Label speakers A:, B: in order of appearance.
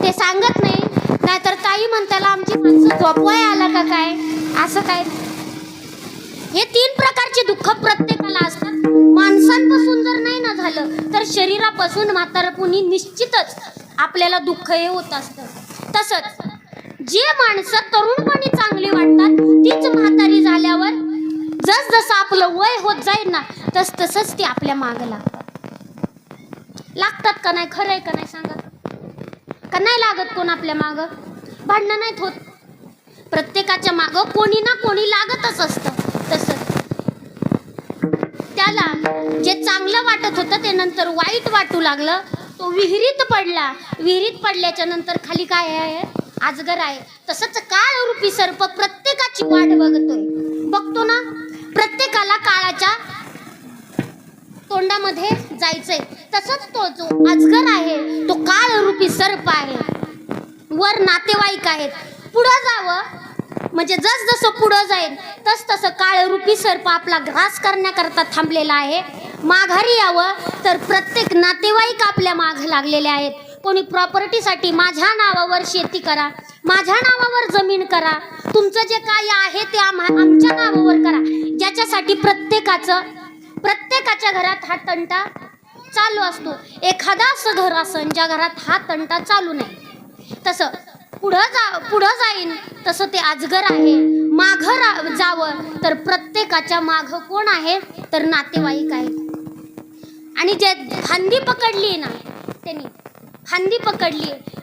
A: ते सांगत नाही. नाहीतर ताई म्हणताला आमची माणसं झोपवाय आला का काय, असं काय. हे 3 प्रकारचे दुःख प्रत्येकाला असतात. माणसांपासून जर नाही ना झालं तर शरीरापासून म्हातारपणी निश्चितच आपल्याला दुःख हे होत असतं. तसंच जे माणसं तरुणपणी चांगली वाटतात तीच म्हातारी झाल्यावर जसं आपलं वय होत जाईल ना तसंच ते आपल्या मागं लागतात का नाही. खरं आहे का नाही सांगा. का नाही लागत कोण आपल्या मागं. भांडणं नाहीत होत. प्रत्येकाच्या मागं कोणी ना कोणी लागतच असतं. तसं त्याला जे चांगलं वाटत होतं ते नंतर वाईट वाटू लागलं. तो विहिरीत पडला. विहिरीत पडल्याच्या नंतर खाली काय आहे, अजगर आहे. तसंच काळरूपी सर्प प्रत्येकाची वाट बघतो ना. प्रत्येकाला काळाच्या तोंडामध्ये जायचंय. तसंच तो जो अजगर आहे तो काळरूपी सर्प आहे. वर नातेवाईक आहेत. पुढं जावं म्हणजे जसं पुढं जाईल तसं काळरूपी सर्प आपला ग्रास करण्याकरता थांबलेला आहे. माघारी यावं तर प्रत्येक नातेवाईक आपल्या मागं लागलेले आहेत. कोणी प्रॉपर्टीसाठी माझ्या नावावर शेती करा, माझ्या नावावर जमीन करा, तुमचं जे काय आहे ते आमच्या नावावर करा. ज्याच्यासाठी प्रत्येकाच्या घरात हा तंटा चालू असतो. एखादा असं घर असन ज्या घरात हा तंटा चालू नाही. तसं पुढं जाईन तसं ते अजगर आहे. माघं जावं तर प्रत्येकाच्या माघं कोण आहे तर नातेवाईक आहेत. आणि जे फांदी पकडली ना त्यांनी फांदी पकडली ते